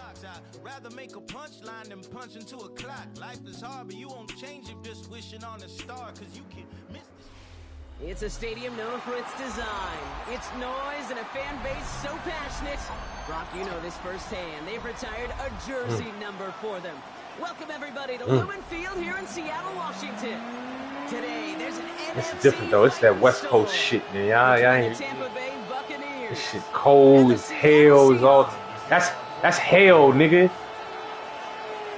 box. I'd rather make a punchline than punch into a clock. Life is hard, but you won't change it just wishing on a star, cause you can miss the... It's a stadium known for its design, its noise, and a fan base so passionate. Brock, you know this firsthand. They've retired a jersey number for them. Welcome, everybody, to Lumen Field here in Seattle, Washington. Today, there's an It's NFC different, though. It's that West Coast shit, man. Y'all ain't... Tampa Bay Buccaneers. This shit cold as hell. Is all... That's hell, nigga.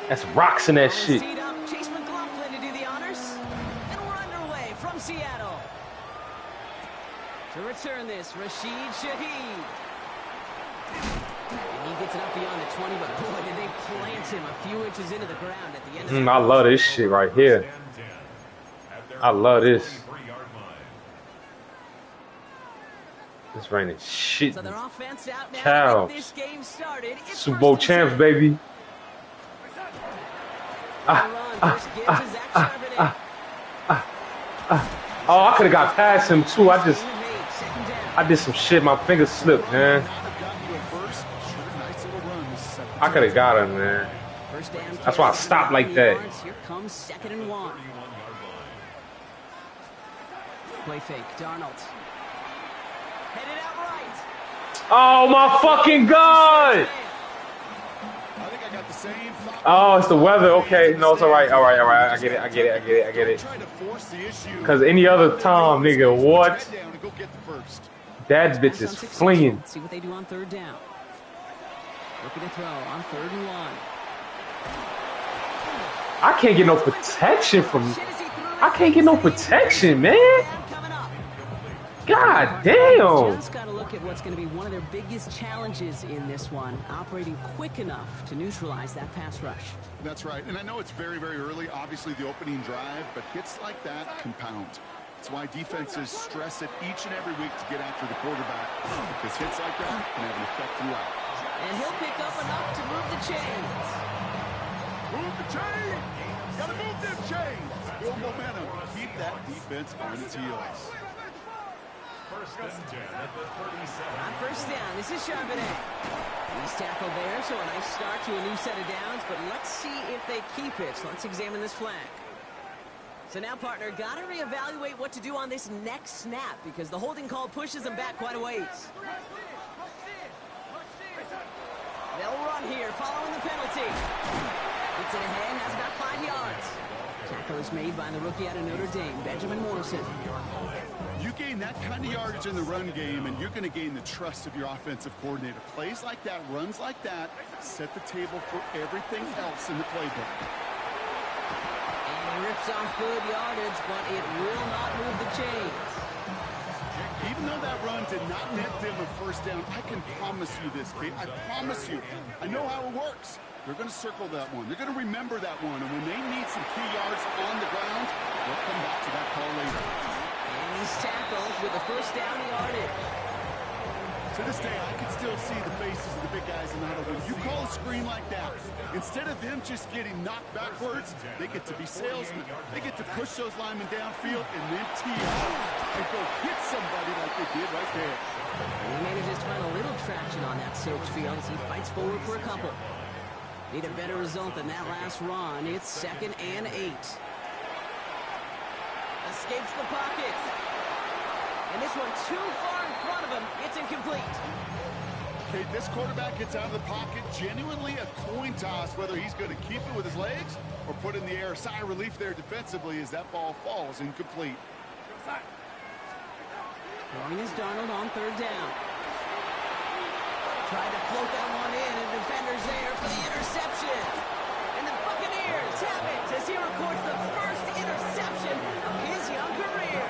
That's rocks in that shit. Chase McLaughlin to do the honors. And we're underway from Seattle. To return this, Rashid Shaheed. And he gets it up beyond the 20, but boy, did they plant him a few inches into the ground at the end of the I love this shit right here. I love this. This rain is shit. So their offense out now Cows. to get this game started. Super Bowl champs, baby. Oh, I could have got past him too. I did some shit. My finger slipped, man. I could have got him, man. That's why I stopped like that. Here comes 2nd and 1. Play fake, Darnold. Headed out right. Oh my fucking god! Oh, it's the weather. Okay, no, it's all right. I get it. Because any other time, nigga, what? That bitch is flinging. See what they do on 3rd down. Looking to throw on 3rd and 1. I can't get no protection from. I can't get no protection, man. God damn. Just got to look at what's going to be one of their biggest challenges in this one, operating quick enough to neutralize that pass rush. That's right, and I know it's very, very early, obviously the opening drive, but hits like that compound. That's why defenses stress it each and every week to get after the quarterback, because hits like that can have an effect throughout. And he'll pick up enough to move the chains. Move the chains! Gotta move them chains! Build momentum. Keep that defense on its heels. On 1st down, this is Charbonnet. He's tackled there, so a nice start to a new set of downs, but let's see if they keep it. So let's examine this flag. So now, partner, got to reevaluate what to do on this next snap because the holding call pushes them back quite a ways. They'll run here following the penalty. Gets it ahead, has about 5 yards. Tackle is made by the rookie out of Notre Dame, Benjamin Morrison. You gain that kind of yardage in the run game, and you're going to gain the trust of your offensive coordinator. Plays like that, runs like that, set the table for everything else in the playbook. And he rips off good yardage, but it will not move the chains. Even though that run did not net them a 1st down, I can promise you this, Kate. I promise you. I know how it works. They're going to circle that one. They're going to remember that one. And when they need some key yards on the ground, they'll come back to that call later. And he's tackled with the 1st down yardage. To this day, I can still see the faces of the big guys in the huddle. When you call a screen like that, instead of them just getting knocked backwards, they get to be salesmen. They get to push those linemen downfield and then tee off and go hit somebody like they did right there. And he manages to find a little traction on that soaked field as he fights forward for a couple. Need a better result than that last run. It's 2nd and 8. Escapes the pocket. And this one too far in front of him. It's incomplete. Okay, this quarterback gets out of the pocket. Genuinely a coin toss whether he's going to keep it with his legs or put it in the air. Sigh of relief there defensively as that ball falls incomplete. Throwing is Darnold on 3rd down. Tried to float that one in, and defender's there for the interception. And the Buccaneers have it as he records the first interception of his young career.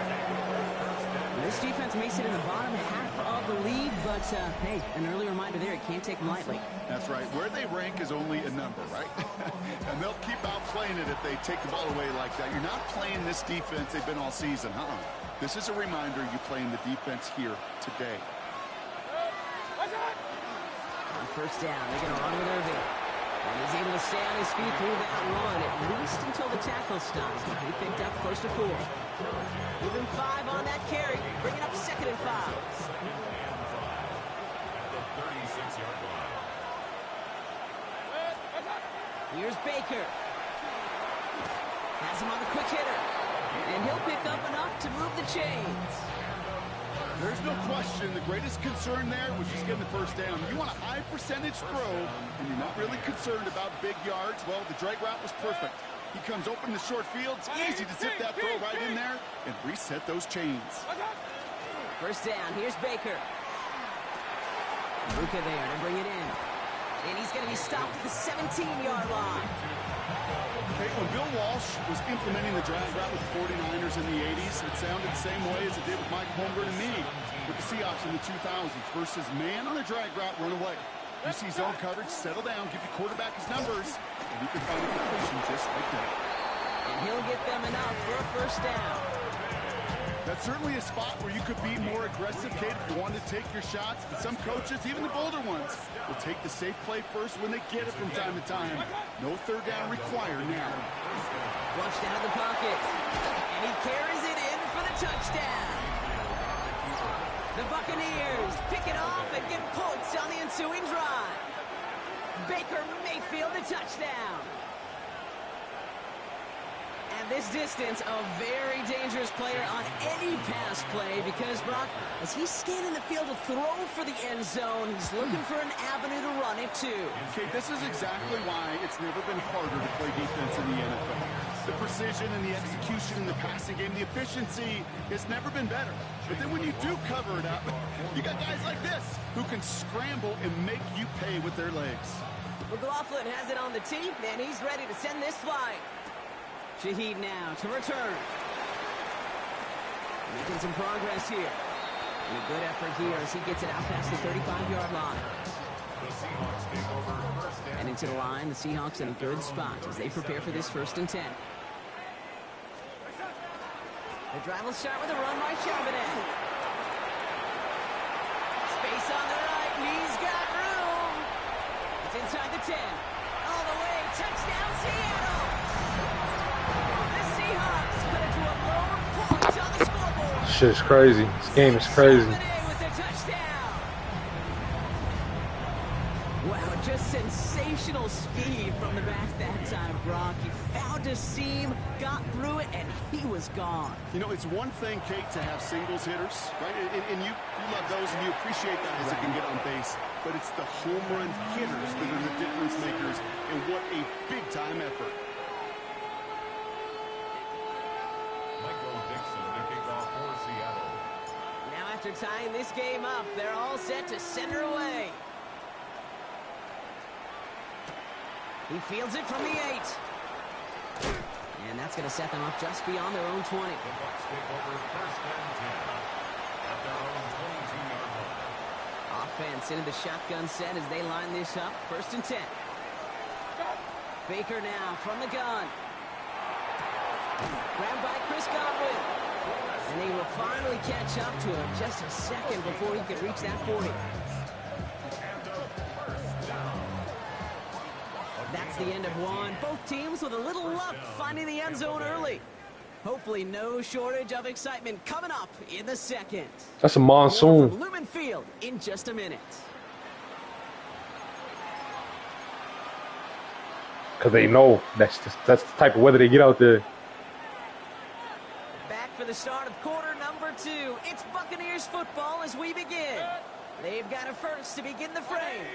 This defense may sit in the bottom half of the league, but hey, an early reminder there, it can't take them lightly. That's right. Where they rank is only a number, right? And they'll keep outplaying it if they take the ball away like that. You're not playing this defense they've been all season, This is a reminder you play in the defense here today. On 1st down, they're going to run with Irving. And he's able to stay on his feet through that run, at least until the tackle stops. He picked up close to 4. Give him 5 on that carry, bringing up 2nd and 5. Here's Baker. Has him on the quick hitter. And he'll pick up enough to move the chains. There's no question the greatest concern there was just getting the first down. You want a high percentage throw, and you're not really concerned about big yards. Well, the drag route was perfect. He comes open in the short field. It's easy to zip that throw right in there and reset those chains. First down. Here's Baker. Luka there to bring it in. And he's going to be stopped at the 17-yard line. Okay, when Bill Walsh was implementing the drag route with the 49ers in the 80s, it sounded the same way as it did with Mike Holmgren and me with the Seahawks in the 2000s versus man on a drag route, run away. You see zone coverage, settle down, give your quarterback his numbers, and you can find a completion just like that. And he'll get them enough for a first down. That's certainly a spot where you could be more aggressive, Kate, if you want to take your shots. But some coaches, even the bolder ones, will take the safe play first when they get it from time to time. No third down required now. Flushed out of the pocket. And he carries it in for the touchdown. The Buccaneers pick it off and get points on the ensuing drive. Baker Mayfield the touchdown. And this distance, a very dangerous player on any pass play because, Brock, as he's scanning the field to throw for the end zone, he's looking for an avenue to run it to. Okay, this is exactly why it's never been harder to play defense in the NFL. The precision and the execution in the passing game, the efficiency has never been better. But then when you do cover it up, you got guys like this who can scramble and make you pay with their legs. McLaughlin has it on the tee, and he's ready to send this flying. Shaheed now to return. Making some progress here. And a good effort here as he gets it out past the 35-yard line. And into the line, the Seahawks in a good spot as they prepare for this 1st and 10. The drive will start with a run by Charbonnet. Space on the right, and he's got room. It's inside the 10. All the way, touchdown Seattle! Shit's crazy. This game is crazy. Wow, just sensational speed from the back that time, Brock. He found a seam, got through it, and he was gone. You know, it's one thing, Kate, to have singles hitters, right? And you love those and you appreciate guys that can get on base. But it's the home run hitters that are the difference makers, and what a big-time effort. After tying this game up, they're all set to send her away. He fields it from the 8. And that's going to set them up just beyond their own 20. Offense into the shotgun set as they line this up. 1st and 10. Baker now from the gun. Grabbed by Chris Godwin. And they will finally catch up to him just a second before he could reach that 40. That's the end of one. Both teams with a little luck finding the end zone early. Hopefully no shortage of excitement coming up in the 2nd. That's a monsoon. Lumen Field in just a minute. Because they know that's the type of weather they get out there. For the start of quarter number 2. It's Buccaneers football as we begin. They've got a first to begin the frame.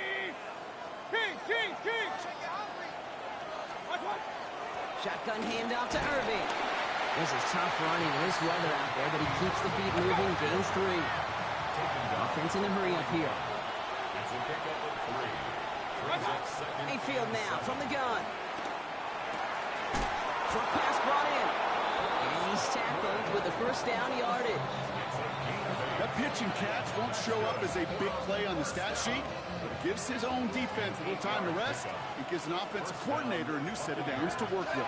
Shotgun handoff to Irving. This is tough running. This weather out there, but he keeps the feet moving, gains 3. Offense in a hurry up here. Mayfield now from the gun. Short pass brought in. He's tackled with the first down yardage. That pitch and catch won't show up as a big play on the stat sheet, but it gives his own defense a little time to rest. It gives an offensive coordinator a new set of downs to work with.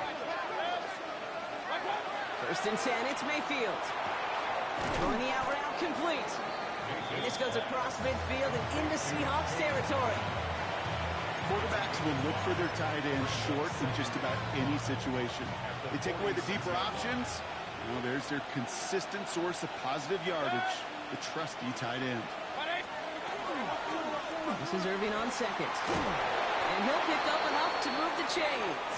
1st and 10, it's Mayfield. Throwing the out route complete. And this goes across midfield and into Seahawks territory. Quarterbacks will look for their tight end short in just about any situation. They take away the deeper options. Well, there's their consistent source of positive yardage, the trusty tight end. This is Irving on 2nd. And he'll pick up enough to move the chains.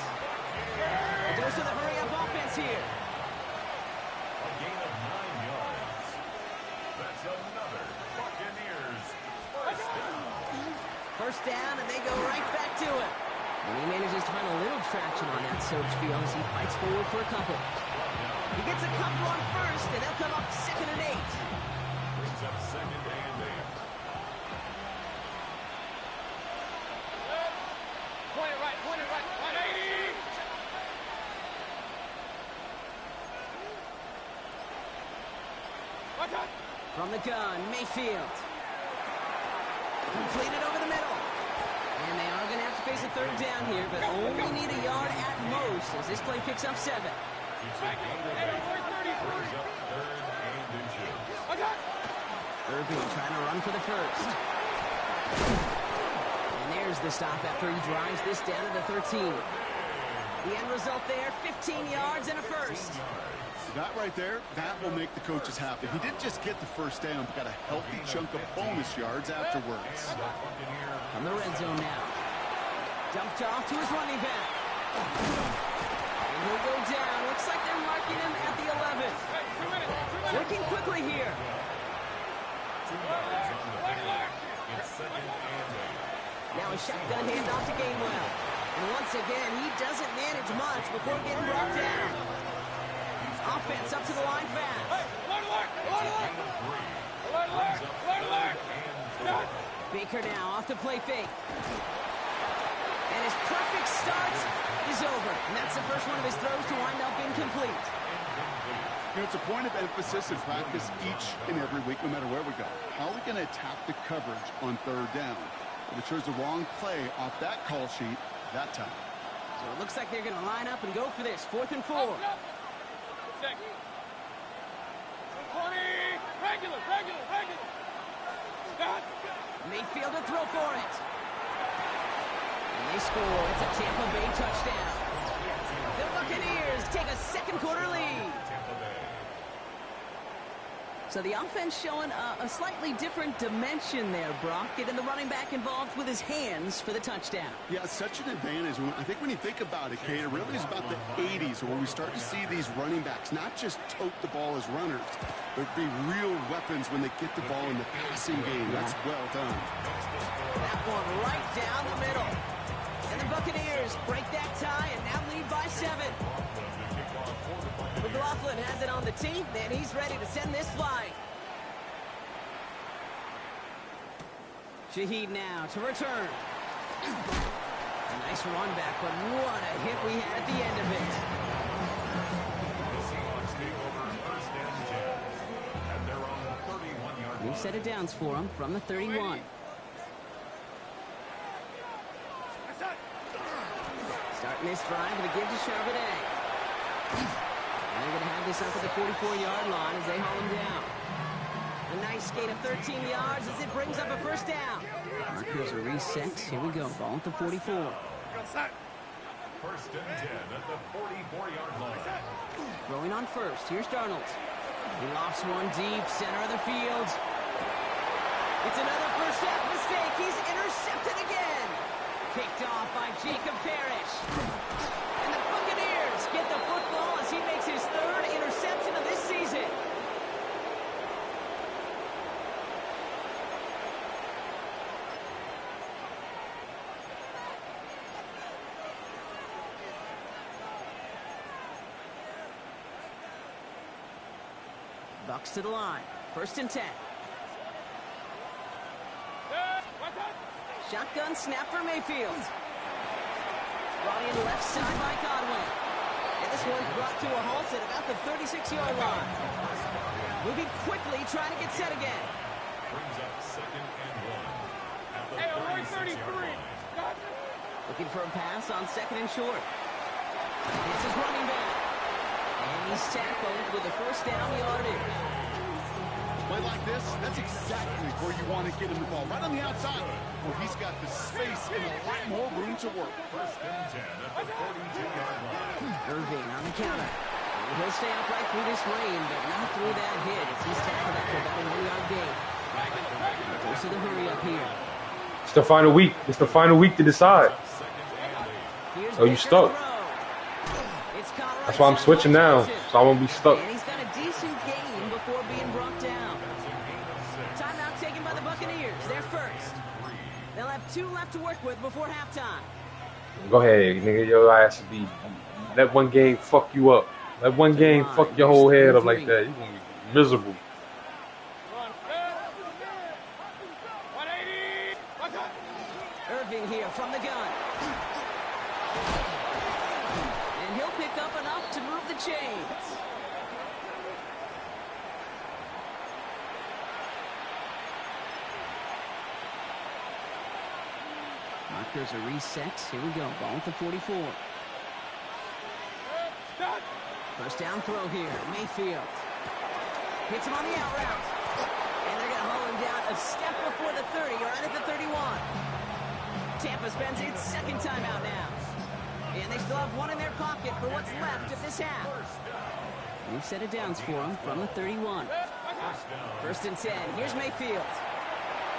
The dose of the hurry-up offense here. A gain of 9 yards. That's another Buccaneers first down. First down, and they go right back to it. And he manages to find a little traction on that search field as he fights forward for a couple. He gets a couple on first, and they'll come up 2nd and 8. Brings up 2nd and 8. Point it right, 180! From the gun, Mayfield. Completed over the middle. And they are going to have to face a 3rd down here, but only need a yard at most as this play picks up 7. It's a gain of 8. Brings up 3rd and inches. Irving trying to run for the first. And there's the stop after he drives this down to the 13. The end result there, 15 yards and a first. That right there, that will make the coaches happy. He didn't just get the first down, but got a healthy chunk of bonus yards afterwards. On the red zone now. Dumped off to his running back. And he'll go down. Looks like they're marking him at the 11. Working quickly here. 2 yards on the play. It's 2nd and 8. Now a shotgun handoff to Gainwell. And once again, he doesn't manage much before getting brought down. Offense up to the line fast. Baker now off the play fake. And his perfect start is over. And that's the first one of his throws to wind up incomplete. You know, it's a point of emphasis in practice each and every week, no matter where we go. How are we going to attack the coverage on 3rd down? But it chose the wrong play off that call sheet that time. So it looks like they're going to line up and go for this. 4th and 4. 20. Regular. Mayfield to throw for it. And they score. It's a Tampa Bay touchdown. The Buccaneers take a 2nd quarter lead. So the offense showing a slightly different dimension there, Brock. Getting the running back involved with his hands for the touchdoam. Yeah, such an advantage. I think when you think about it, Kate, it really is about the 80s where we start to see these running backs not just tote the ball as runners, but be real weapons when they get the ball in the passing game. That's well done. That one right down the middle. And the Buccaneers break that tie and now lead by 7. McLaughlin has it on the tee, and he's ready to send this flying. Shaheed now to return. A nice run back, but what a hit we had at the end of it. The Seahawks take over 1st and 10 at their own 31-yard line. New set of downs for him from the 31. Starting this drive with a give to Charbonnet. And they're going to have this up at the 44-yard line as they haul him down. A nice gain of 13 yards as it brings up a first down. Markers are reset. Here we go. Ball at the 44. 1st and 10 at the 44-yard line. Throwing on first. Here's Darnold. He lofts one deep, center of the field. It's another first half mistake. He's intercepted again. Picked off by Jacob Parrish. And the Buccaneers get the football as he makes his 3rd interception of this season. Bucks to the line. 1st and 10. Shotgun snap for Mayfield. Brought in left side by Conway. And this one's brought to a halt at about the 36-yard line. Moving quickly, trying to get set again. Brings up 2nd and 1 at the 36-yard line. Looking for a pass on 2nd and short. It's his running back. And he's tackled with the first down yardage. Play like this, that's exactly where you want to get him the ball. Right on the outside, where he's got the space and a lot more room to work. 1st and 10 at the 42-yard line. Irving on the counter. And he'll stay upright through this rain, but not through that hit as he's tackled after about a 1-yard gain. Goes to the hurry up here. It's the final week. It's the final week to decide. Oh, you stuck. That's why I'm switching now, so I won't be stuck. And he's got a decent gain before being brought down. Timeout taken by the Buccaneers. They're first. They'll have 2 left to work with before halftime. Go ahead, nigga. Your ass be. Let one game fuck you up. Let one game fuck your whole head up like that. You're gonna be miserable. 180. What's up? Irving here from the gun. And he'll pick up enough to move the chains. Markers are reset. Here we go. Ball at the 44. First down throw here. Mayfield. Hits him on the out route. And they're going to haul him down a step before the 30, or right at the 31. Tampa spends its second timeout now. And they still have 1 in their pocket for what's left of this half. New set of downs for them from the 31. First and 10. Here's Mayfield.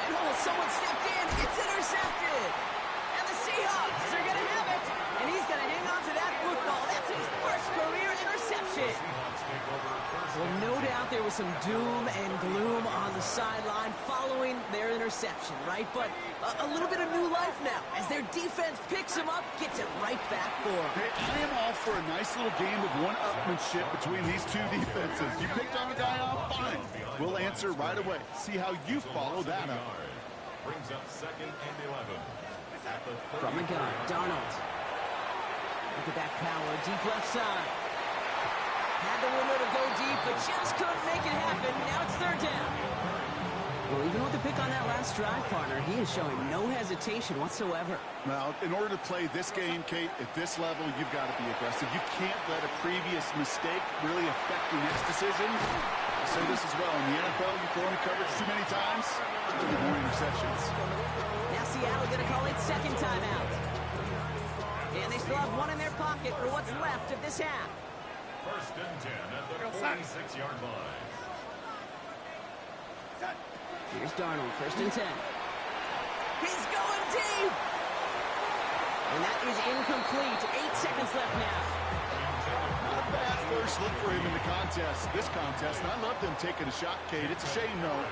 And someone stepped in. It's intercepted. And the Seahawks are going to have it. And he's going to hang on to that football. That's his first career interception. Well, no doubt there was some doom and gloom on the sideline following their interception, right? But a little bit of new life now as their defense picks him up, gets it right back for him. I am all for a nice little game of one-upmanship between these two defenses. You picked on a guy off, fine. We'll answer right away. See how you follow that up. Brings up 2nd and 11. From the gun, Darnold. Look at that power, deep left side. Had the window to go deep, but just couldn't make it happen. Now it's 3rd down. Well, even with the pick on that last drive, partner, he is showing no hesitation whatsoever. Well, in order to play this game, Kate, at this level, you've got to be aggressive. You can't let a previous mistake really affect your next decision. I say this as well. In the NFL, you throw into coverage too many times, you get more interceptions. Now Seattle going to call it second timeout. And they still have 1 in their pocket for what's left of this half. First and 10 at the 46-yard line. Here's Darnold, first and 10. He's going deep! And that is incomplete. 8 seconds left now. Not a bad first look for him in the contest, this contest. And I love them taking a shot, Kate. It's a shame, though,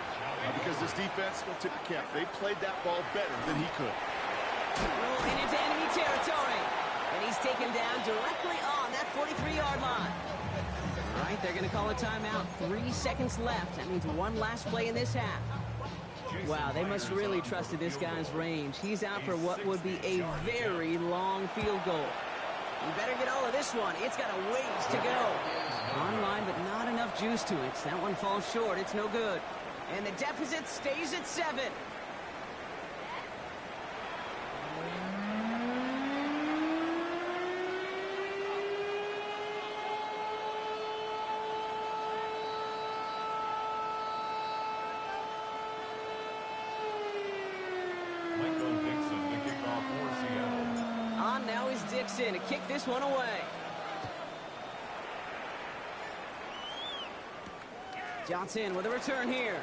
because this defense will tip your cap. They played that ball better than he could. Rolling into enemy territory. And he's taken down directly on that 43-yard line. All right, they're going to call a timeout. 3 seconds left. That means 1 last play in this half. Wow, they must really trusted this guy's range. He's out for what would be a very long field goal. You better get all of this one. It's got a ways to go. Online, but not enough juice to it. That one falls short. It's no good. And the deficit stays at 7. Dixon to kick this one away. Johnson with a return here.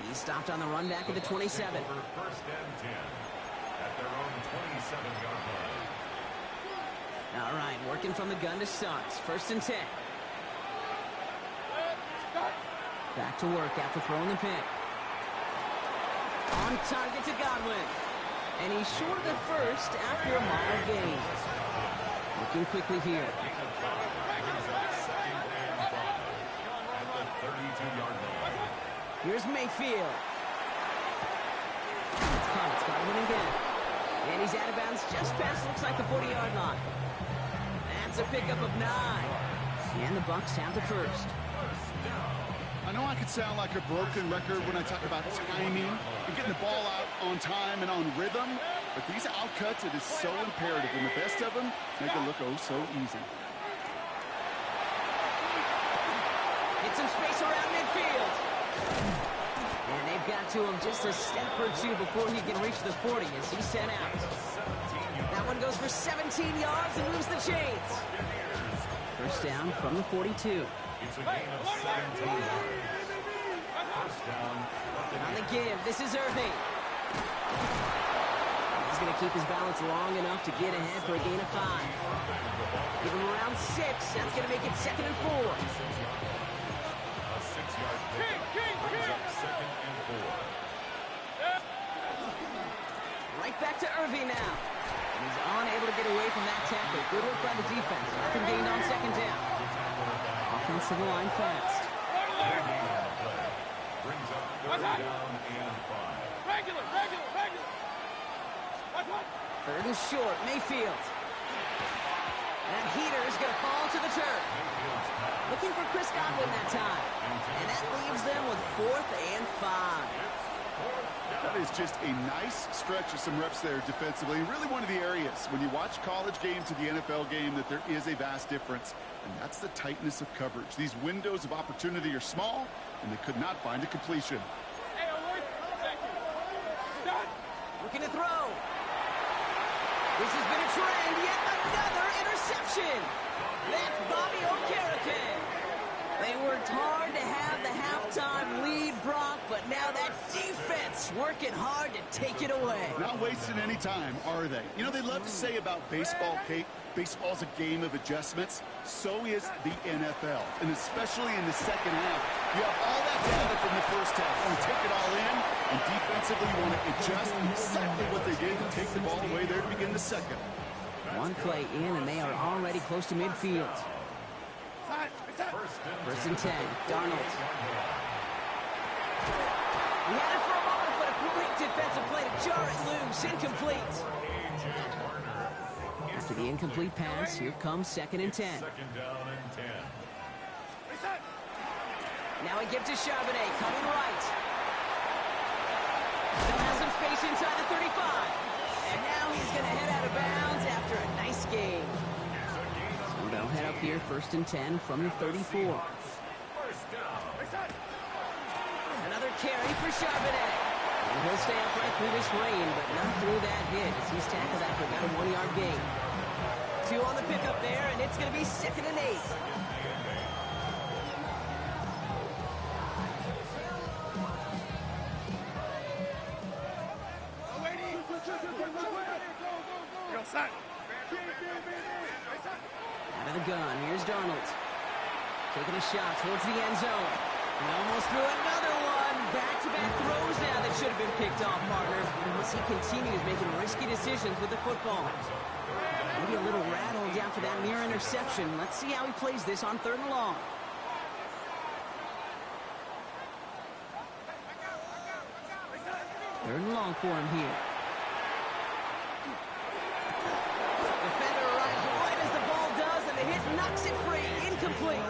He stopped on the run back at the 27. First and 10 at their own 27-yard line. All right, working from the gun to start. First and 10. Back to work after throwing the pick. On target to Godwin. And he's short of the first after a mile gain. Looking quickly here. Here's Mayfield. It's caught. It's Godwin again. And he's out of bounds just past, looks like the 40-yard line. That's a pickup of 9. And the Bucs have the first. I know I could sound like a broken record when I talk about timing and getting the ball out on time and on rhythm, but these outcuts, it is so imperative, and the best of them make it look oh so easy. Get some space around midfield. And they've got to him just a step or 2 before he can reach the 40 as he's sent out. That one goes for 17 yards and moves the chains. First down from the 42. It's a gain of 17 yards. First down. On the give, this is Irving. He's going to keep his balance long enough to get ahead for a gain of 5. Give him around 6. That's going to make it 2nd and 4. A 6-yard pickup brings up 2nd and 4. Right back to Irving now. And he's unable to get away from that tackle. Good work by the defense. Nothing gained on 2nd down. Offensive line fast. Brings up 3rd down and 5. Regular. 3rd and short, Mayfield. That heater is going to fall to the turf. Looking for Chris Godwin that time. And that leaves them with 4th and 5. That is just a nice stretch of some reps there defensively. Really one of the areas when you watch college game to the NFL game that there is a vast difference. And that's the tightness of coverage. These windows of opportunity are small, and they could not find a completion. Hey, Owen. Second. Done. Looking to throw. This has been a trend. Yet another interception. That's Bobby Okereke. They worked hard to have the halftime lead, Brock, but now that defense working hard to take it away. Not wasting any time, are they? You know, they love to say about baseball, Kate, baseball's a game of adjustments. So is the NFL, and especially in the second half. You have all that data from the first half. You take it all in, and defensively you want to adjust exactly what they did to take the ball away there to begin the second. One play in, and they are already close to midfield. First and 10, Darnold. He had it for a moment, but a great defensive play to jar it loose. Incomplete. After the incomplete pass, here comes 2nd and 10. 2nd down and 10. Now he gives to Charbonnet, coming right. Still has some space inside the 35. And now he's going to head out of bounds after a nice game. So they'll head up here, 1st and 10 from the 34. Another carry for Charbonnet. And he'll stay upright through this rain, but not through that hit as he's tackled after about a 1-yard gain. 2 on the pickup there, and it's going to be 2nd and 8. Out of the gun, here's Darnold. Taking a shot towards the end zone. He almost threw another one. Back-to-back throws now that should have been picked off, partner. As he continues making risky decisions with the football. Maybe a little rattled after that near interception. Let's see how he plays this on 3rd and long. Third and long for him here. Defender arrives right as the ball does, and the hit knocks it free. Incomplete.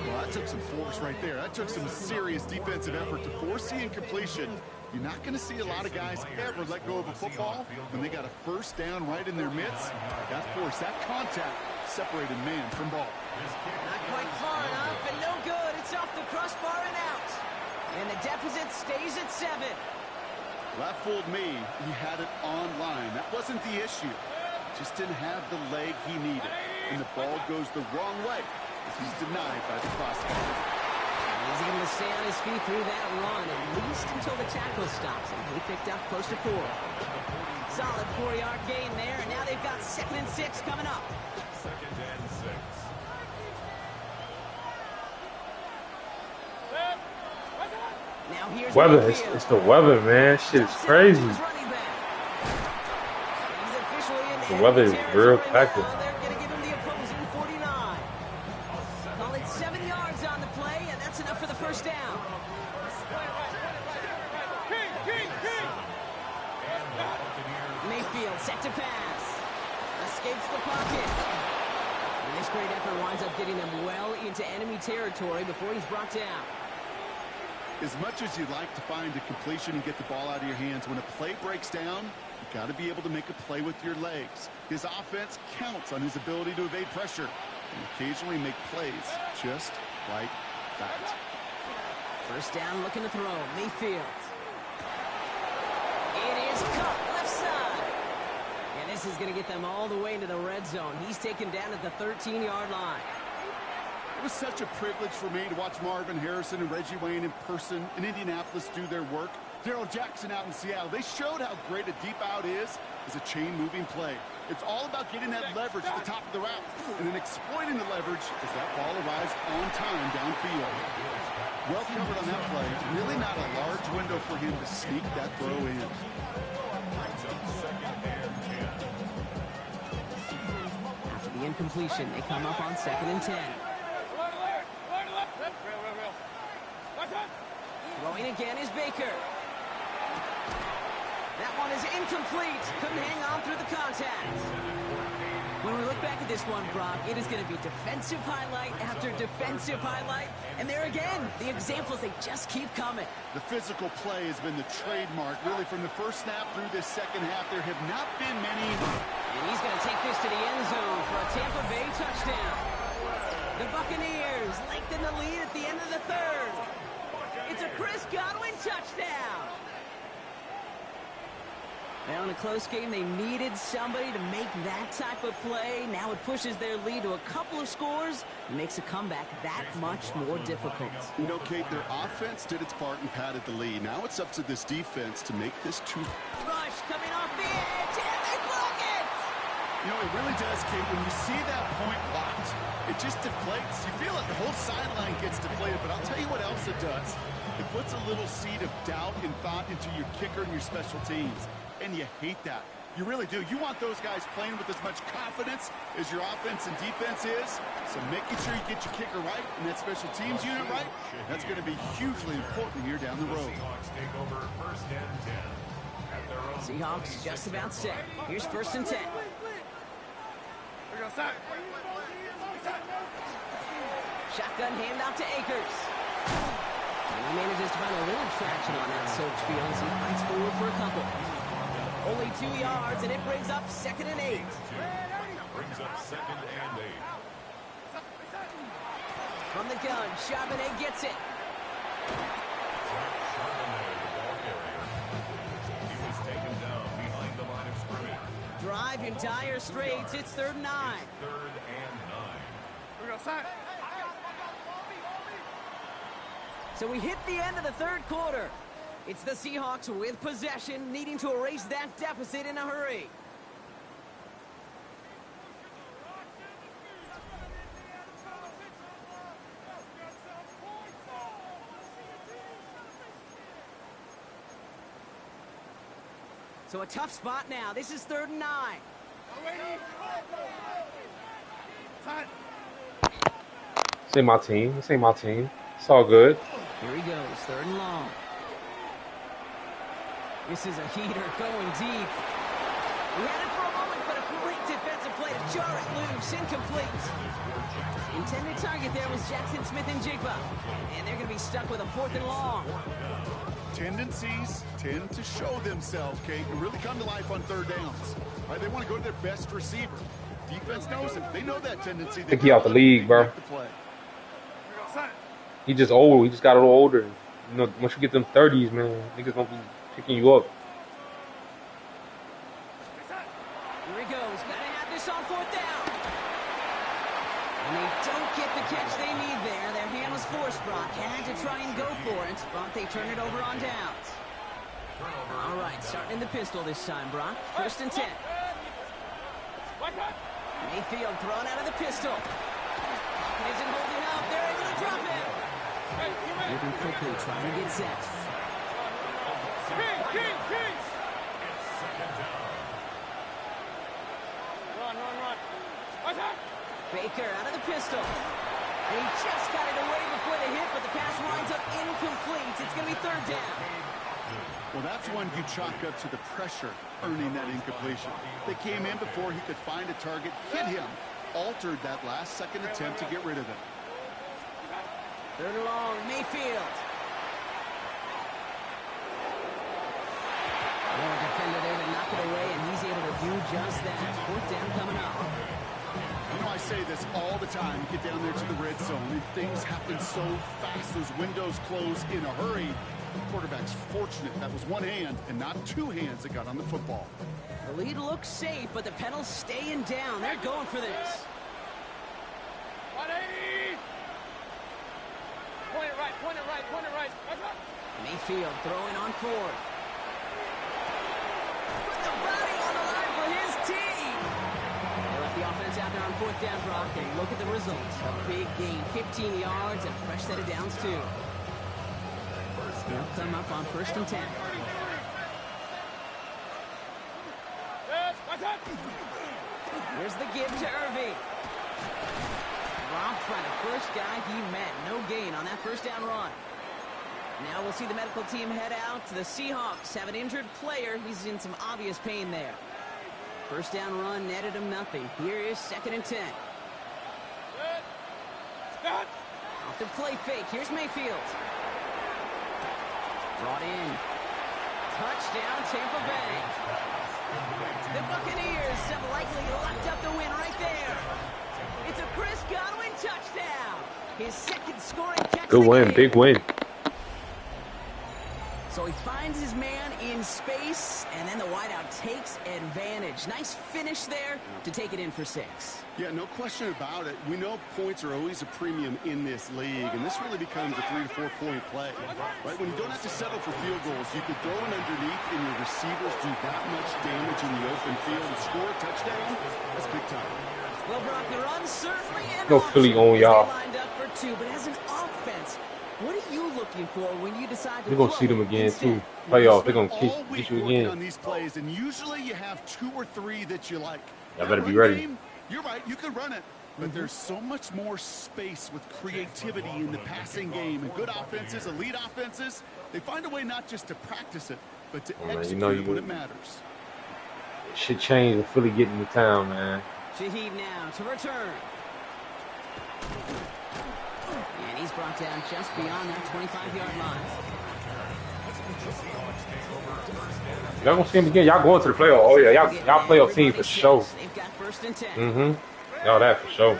Well, that took some force right there. That took some serious defensive effort to force the incompletion. You're not going to see a lot of guys ever let go of a football when they got a 1st down right in their midst. That force, that contact, separated man from ball. Not quite far enough, and no good. It's off the crossbar and out. And the deficit stays at 7. Well, that fooled me. He had it online. That wasn't the issue. Just didn't have the leg he needed. And the ball goes the wrong way as he's denied by the crossbar. He's able to stay on his feet through that run, at least until the tackle stops him. He picked up close to 4. Solid 4-yard gain there, and now they've got 2nd and 6 coming up. 2nd and 6. Now here's Weather, Mayfield. it's the weather, man. Shit is crazy. He's officially in The weather is enemy real territory effective. now. They're going to give him the opposing 49. Call it 7 yards on the play, and that's enough for the 1st down. Mayfield set to pass. Escapes the pocket. And this great effort winds up getting them well into enemy territory before he's brought down. As much as you'd like to find a completion and get the ball out of your hands, when a play breaks down, you've got to be able to make a play with your legs. His offense counts on his ability to evade pressure and occasionally make plays just like that. 1st down, looking to throw. Mayfield. It is cut left side. And this is going to get them all the way into the red zone. He's taken down at the 13-yard line. It was such a privilege for me to watch Marvin Harrison and Reggie Wayne in person in Indianapolis do their work. Darrell Jackson out in Seattle, they showed how great a deep out is as a chain-moving play. It's all about getting that leverage at the top of the route and then exploiting the leverage as that ball arrives on time downfield. Well covered on that play. Really not a large window for him to sneak that throw in. After the incompletion, they come up on 2nd and 10. Throwing again is Baker. That one is incomplete. Couldn't hang on through the contact. When we look back at this one, Brock, it is going to be defensive highlight after defensive highlight. And there again, the examples, they just keep coming. The physical play has been the trademark. Really, from the first snap through this second half, there have not been many. And he's going to take this to the end zone for a Tampa Bay touchdown. The Buccaneers lengthen the lead at the end of the third. It's a Chris Godwin touchdown. Now, in a close game, they needed somebody to make that type of play. Now it pushes their lead to a couple of scores and makes a comeback that much more difficult. You know, Kate, their offense did its part and padded the lead. Now it's up to this defense to make this two. Rush coming off the edge, and they block it! You know, it really does, Kate. When you see that point locked, it just deflates. You feel like the whole sideline gets deflated, but I'll tell you what else it does. It puts a little seed of doubt and thought into your kicker and your special teams. And you hate that. You really do. You want those guys playing with as much confidence as your offense and defense is. So making sure you get your kicker right and that special teams unit right, that's going to be hugely important here down the road. Seahawks take over 1st and 10. At their own Seahawks just about set. Here's 1st and 10. Shotgun handoff to Akers. And he manages to find a little traction on that soaked field as he fights forward for a couple. Only 2 yards, and it brings up 2nd and 8. brings up 2nd and 8. From the gun, Charbonnet gets it. Charbonnet, the ball carrier. He was taken down behind the line of scrimmage. Drive in dire straits. It's 3rd and 9. 3rd and 9. So we hit the end of the 3rd quarter. It's the Seahawks with possession, needing to erase that deficit in a hurry. So a tough spot now. This is 3rd and 9. This ain't my team. This ain't my team. It's all good. Here he goes, 3rd and long. This is a heater going deep. We had it for a moment, but a great defensive play to jar it loose, incomplete. Intended target there was Jackson Smith and Jigba. And they're going to be stuck with a 4th and long. Tendencies tend to show themselves, Kate, and really come to life on 3rd downs. Right, they want to go to their best receiver. Defense knows it. They know that tendency. I think he out the league, bro. He just old. He just got a little older. You know, once you get them 30s, man, niggas gonna be picking you up. Here he goes. Gotta have this on 4th down. And they don't get the catch they need there. Their hand was forced, Brock. Had to try and go for it, but they turn it over on downs. All right, starting in the pistol this time, Brock. 1st and 10. Mayfield thrown out of the pistol. Pocket isn't holding up. They're able to drop him. Moving quickly, trying to get set. Run. Baker out of the pistol. And he just got it away before the hit, but the pass winds up incomplete. It's going to be 3rd down. Well, that's one you chalk up to the pressure earning that incompletion. They came in before he could find a target, hit him, altered that last second attempt to get rid of him. 3rd and long, Mayfield. Oh, defender there to knock it away, and he's able to do just that. 4th down coming up. You know, I say this all the time. You get down there to the red zone, and things happen so fast. Those windows close in a hurry. The quarterback's fortunate that was one hand and not 2 hands that got on the football. The lead looks safe, but the Penals staying down. They're going for this. 180. Point it right. Mayfield throwing on fourth. Put the body on the line for his team. They left the offense out there on fourth down, Brock, and look at the results. A big gain, 15 yards, and a fresh set of downs, too. They'll come up on 1st and 10. Here's the give to Irving. Dropped by the first guy he met. No gain on that first down run. Now we'll see the medical team head out. The Seahawks have an injured player. He's in some obvious pain there. First down run netted him nothing. Here is 2nd and 10. Off the play fake. Here's Mayfield. Brought in. Touchdown, Tampa Bay. The Buccaneers have likely locked up the win right there. It's a Chris Godwin touchdown. His 2nd scoring catch. Good win, big win. So he finds his man in space, and then the wideout takes advantage. Nice finish there to take it in for 6. Yeah, no question about it. We know points are always a premium in this league, and this really becomes a 3 to 4 point play. Right? When you don't have to settle for field goals, you can throw it underneath, and your receivers do that much damage in the open field and score a touchdown. That's big time. Well, Brock, the run certainly No Philly on y'all. lined up for 2, but as an offense, what are you looking for when you decide to We're gonna see them again too. Playoffs, they're gonna get you again. On these plays, and usually you have 2 or 3 that you like. Y'all better be ready. Game, you're right, you can run it, but there's so much more space with creativity in the passing game, and good offenses, elite offenses, they find a way not just to practice it, but to execute it when it matters. Shit changed when Philly getting to town, man. Shaheed now to return. And he's brought down just beyond that 25-yard line. Y'all gonna see him again. Y'all going to the playoff. Oh yeah, y'all playoff team for sure. They've got 1st and 10. Y'all that for sure.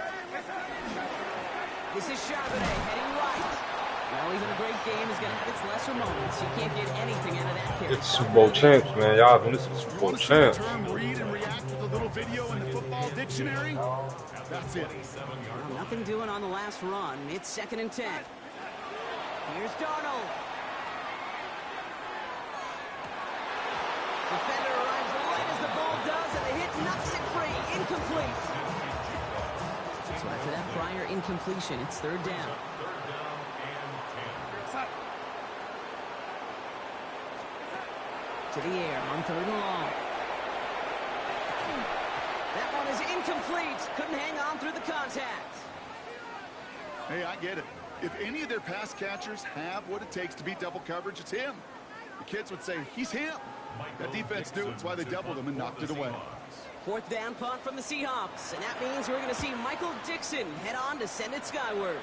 This is Charbonnet heading right. Well, even a great game is going to have its lesser moments. You can't get anything out of that carry. It's Super Bowl champs, man. Y'all doing this for Super Bowl champs. Read and react with a little video in the football dictionary. That's it. Well, nothing doing on the last run. It's 2nd and 10. Here's Darnold. Defender arrives right as the ball does, and the hit knocks it free. Incomplete. So after that prior incompletion, it's 3rd down. To the air on 3rd and long. That one is incomplete. Couldn't hang on through the contact. Hey, I get it. If any of their pass catchers have what it takes to beat double coverage, it's him. The kids would say, he's him. That defense knew it's why they doubled him and knocked it away. 4th down punt from the Seahawks, and that means we're going to see Michael Dixon head on to send it skyward.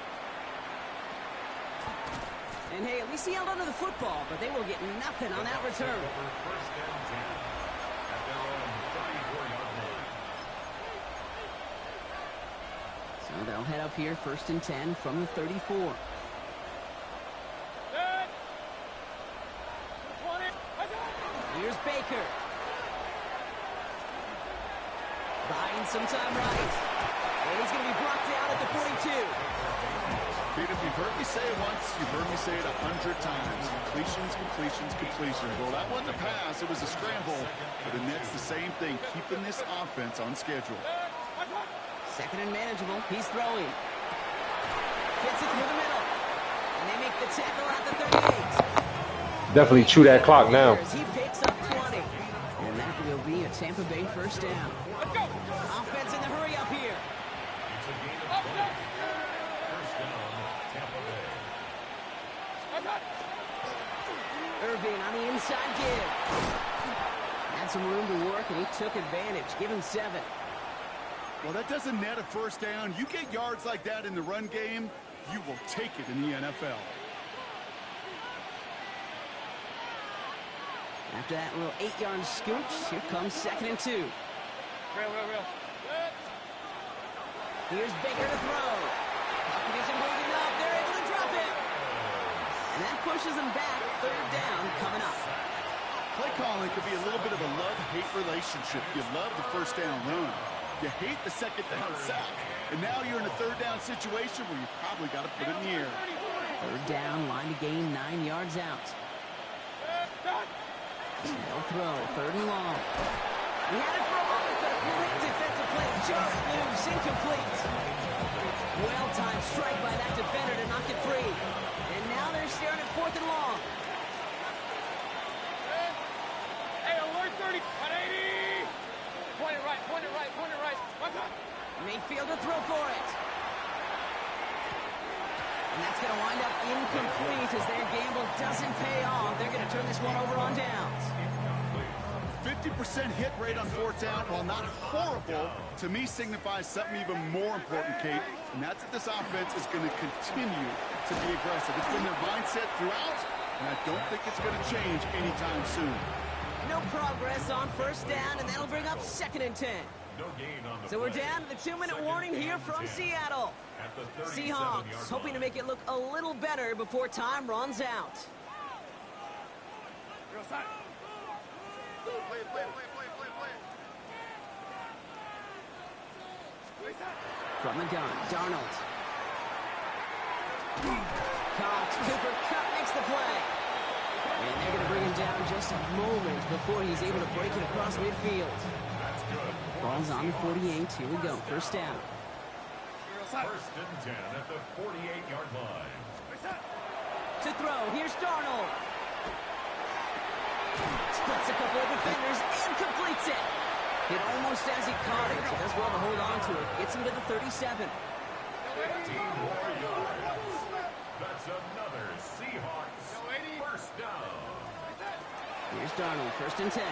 And hey, at least he held onto the football, but they will get nothing on that return. So they'll head up here 1st and 10 from the 34. Here's Baker. Buying some time right. And he's going to be brought down at the 42. Pete, if you've heard me say it once, you've heard me say it 100 times. Completions, completions, completions. Well, that wasn't a pass. It was a scramble. But the Nets, the same thing, keeping this offense on schedule. 2nd and manageable. He's throwing. Fits it through the middle. And they make the tackle at the 38. Definitely chew that clock now. He picks up 20. And that will be a Tampa Bay 1st down. Let's go. Offense in the hurry up here. Irving on the inside give. Had some room to work, and he took advantage. Give him 7. Well, that doesn't net a 1st down. You get yards like that in the run game, you will take it in the NFL. After that little 8-yard scooch, here comes 2nd and 2. Real. Here's Baker to throw. Buccaneers are moving up. They're able to drop it. And that pushes them back. 3rd down coming up. Play calling could be a little bit of a love-hate relationship. You love the 1st down run. You hate the 2nd down sack. And now you're in a 3rd down situation where you probably got to put it in the air. 3rd down, line to gain 9 yards out. They'll throw, 3rd and long. He had it for a moment, but a great defensive play. Jarrett loose, incomplete. Well-timed strike by that defender to knock it free. And now they're staring at 4th and long. Hey, alert 30, 180. Point it right, point it right, point it right. What's up? Mayfield to throw for it. And that's going to wind up incomplete as their gamble doesn't pay off. They're going to turn this one over on downs. 50% hit rate on 4th down, while not horrible, to me signifies something even more important, Kate, and that's that this offense is going to continue to be aggressive. It's been their mindset throughout, and I don't think it's going to change anytime soon. No progress on 1st down, and that'll bring up 2nd and 10. No gain on the So we're play. down to the 2-minute warning here from Seattle. At the 37-yard Seahawks hoping to make it look a little better before time runs out. Real side. From the gun, Darnold. Caught. Cooper Kupp makes the play. And they're going to bring him down just a moment before he's able to break it across midfield. That's good. Ball's on the 48. Here we go. 1st down. First and 10 at the 48-yard line. To throw. Here's Darnold. Splits a couple of defenders and completes it. Hit almost as he caught it. He does well to hold on to it. Gets him to the 37. 15 more yards. That's another Seahawks first down. Here's Darnold. 1st and 10.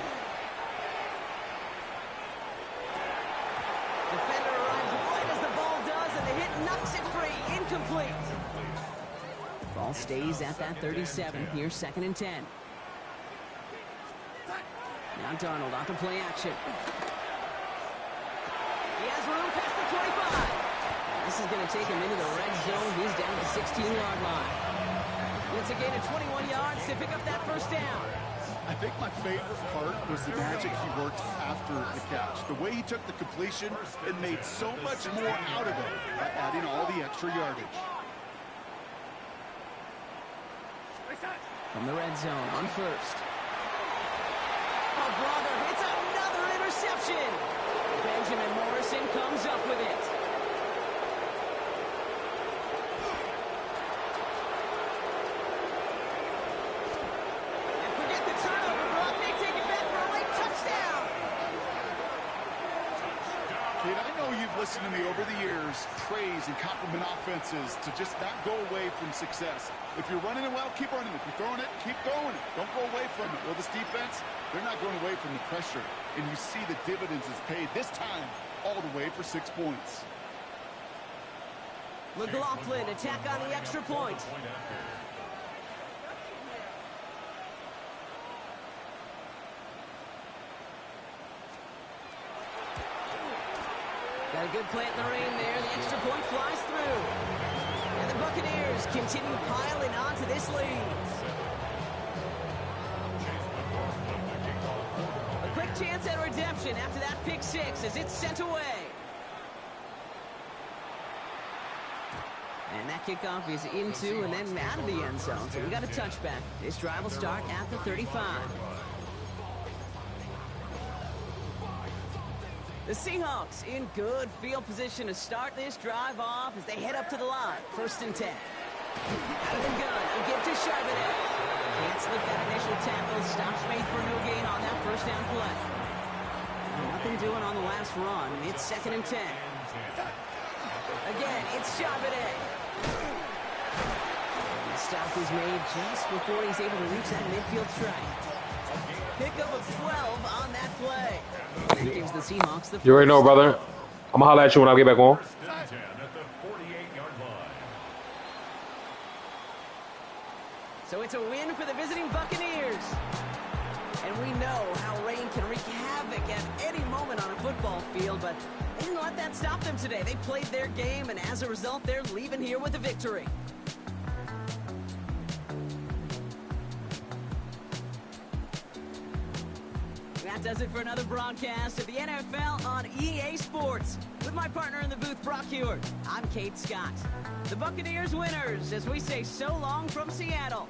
Defender arrives right as the ball does, and the hit knocks it free. Incomplete. Ball stays at that 37. Here's 2nd and 10. Now Darnold off the play action. He has room past the 25. This is going to take him into the red zone. He's down at the 16-yard line. It's a gain of 21 yards to pick up that 1st down. I think my favorite part was the magic he worked after the catch. The way he took the completion and made so much more out of it by adding all the extra yardage. From the red zone on 1st. Oh, brother, it's another interception. Benjamin Morrison comes up with it. And forget the turnover, Brock. They take it back for a late touchdown. Kid, I know you've listened to me over the years praise and compliment offenses to just not go away from success. If you're running it well, keep running it. If you're throwing it, keep throwing it. Don't go away from it. Well, this defense, they're not going away from the pressure. And you see the dividends is paid this time all the way for 6 points. McLaughlin attack on the extra point. Got a good plant in the rain there. The extra point flies through. And the Buccaneers continue piling on to this lead. A quick chance at redemption after that pick six as it's sent away. And that kickoff is into and then out of the end zone. So we got a touchback. This drive will start at the 35. The Seahawks in good field position to start this drive off as they head up to the line. 1st and 10. Out of the gun, a give to Charbonnet. Can't slip that initial tackle. Stops made for no gain on that 1st down play. Nothing doing on the last run. It's 2nd and 10. Again, it's Charbonnet. The stop is made just before he's able to reach that midfield strike. Pickup of 12 on that play. That gives the Seahawks the You already know, brother. I'm gonna holler at you when I get back on. At the 48-yard line. So it's a win for the visiting Buccaneers. And we know how rain can wreak havoc at any moment on a football field, but they didn't let that stop them today. They played their game, and as a result, they're leaving here with a victory. That does it for another broadcast of the NFL on EA Sports. With my partner in the booth, Brock Hewitt, I'm Kate Scott. The Buccaneers winners as we say so long from Seattle.